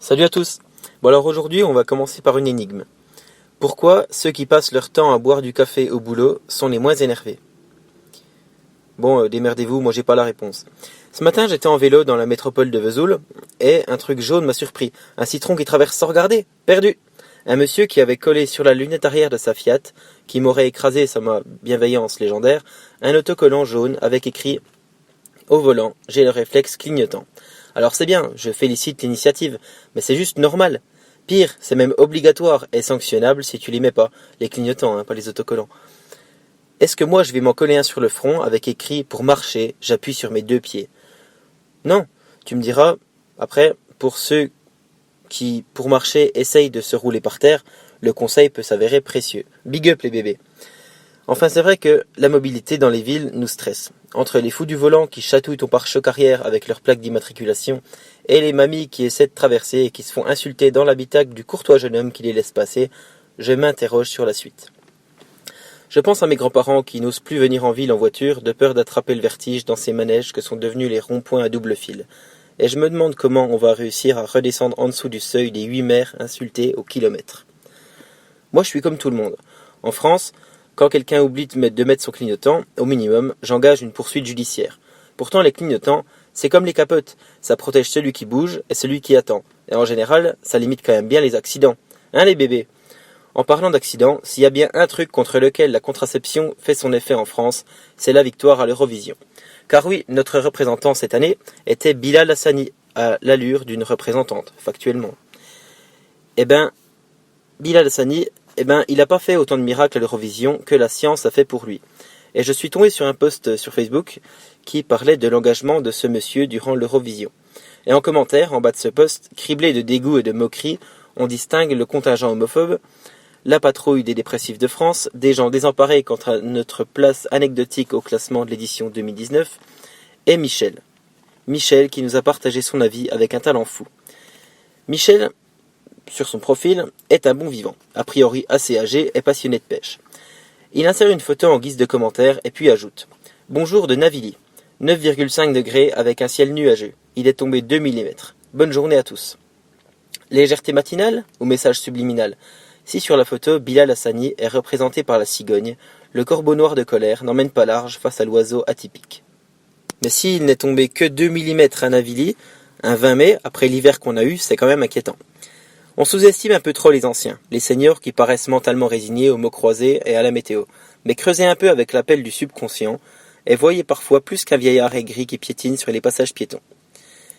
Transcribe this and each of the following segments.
Salut à tous. Bon alors aujourd'hui on va commencer par une énigme. Pourquoi ceux qui passent leur temps à boire du café au boulot sont les moins énervés? Bon, démerdez-vous, moi j'ai pas la réponse. Ce matin j'étais en vélo dans la métropole de Vesoul et un truc jaune m'a surpris. Un citron qui traverse sans regarder. Perdu. Un monsieur qui avait collé sur la lunette arrière de sa Fiat, qui m'aurait écrasé sans ma bienveillance légendaire, un autocollant jaune avec écrit « Au volant, j'ai le réflexe clignotant ». Alors c'est bien, je félicite l'initiative, mais c'est juste normal. Pire, c'est même obligatoire et sanctionnable si tu les mets pas, les clignotants, pas les autocollants. Est-ce que moi je vais m'en coller un sur le front avec écrit « Pour marcher, j'appuie sur mes deux pieds ». Non, tu me diras, après, pour ceux qui, pour marcher, essayent de se rouler par terre, le conseil peut s'avérer précieux. Big up les bébés. Enfin, c'est vrai que la mobilité dans les villes nous stresse. Entre les fous du volant qui chatouillent ton pare-choc arrière avec leur plaque d'immatriculation et les mamies qui essaient de traverser et qui se font insulter dans l'habitacle du courtois jeune homme qui les laisse passer, je m'interroge sur la suite. Je pense à mes grands-parents qui n'osent plus venir en ville en voiture de peur d'attraper le vertige dans ces manèges que sont devenus les ronds-points à double fil. Et je me demande comment on va réussir à redescendre en dessous du seuil des 8 maires insultés au kilomètre. Moi, je suis comme tout le monde. En France, quand quelqu'un oublie de mettre son clignotant, au minimum, j'engage une poursuite judiciaire. Pourtant, les clignotants, c'est comme les capotes. Ça protège celui qui bouge et celui qui attend. Et en général, ça limite quand même bien les accidents. Hein, les bébés? En parlant d'accidents, s'il y a bien un truc contre lequel la contraception fait son effet en France, c'est la victoire à l'Eurovision. Car oui, notre représentant cette année était Bilal Hassani, à l'allure d'une représentante, factuellement. Bilal Hassani, il n'a pas fait autant de miracles à l'Eurovision que la science a fait pour lui. Et je suis tombé sur un post sur Facebook qui parlait de l'engagement de ce monsieur durant l'Eurovision. Et en commentaire, en bas de ce post, criblé de dégoût et de moquerie, on distingue le contingent homophobe, la patrouille des dépressifs de France, des gens désemparés quant à notre place anecdotique au classement de l'édition 2019, et Michel. Michel qui nous a partagé son avis avec un talent fou. Michel, sur son profil, est un bon vivant, a priori assez âgé et passionné de pêche. Il insère une photo en guise de commentaire et puis ajoute « Bonjour de Navili, 9,5 degrés avec un ciel nuageux, il est tombé 2 mm. Bonne journée à tous. » Légèreté matinale ou message subliminal? Si sur la photo, Bilal Hassani est représenté par la cigogne, le corbeau noir de colère n'emmène pas large face à l'oiseau atypique. Mais s'il n'est tombé que 2 mm à Navili, un 20 mai, après l'hiver qu'on a eu, c'est quand même inquiétant. On sous-estime un peu trop les anciens, les seniors qui paraissent mentalement résignés aux mots croisés et à la météo. Mais creusez un peu avec l'appel du subconscient, et voyez parfois plus qu'un vieillard aigri qui piétine sur les passages piétons.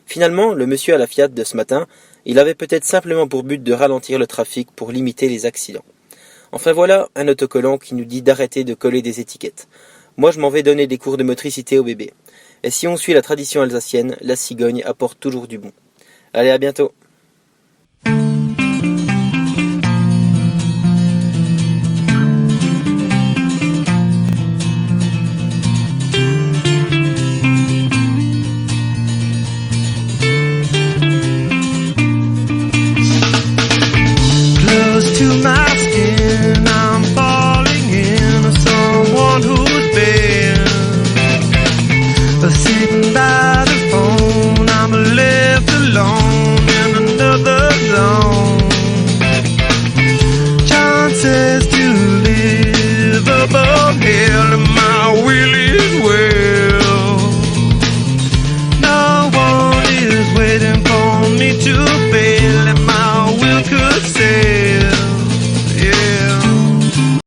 Finalement, le monsieur à la Fiat de ce matin, il avait peut-être simplement pour but de ralentir le trafic pour limiter les accidents. Enfin voilà un autocollant qui nous dit d'arrêter de coller des étiquettes. Moi je m'en vais donner des cours de motricité au bébé. Et si on suit la tradition alsacienne, la cigogne apporte toujours du bon. Allez, à bientôt. To my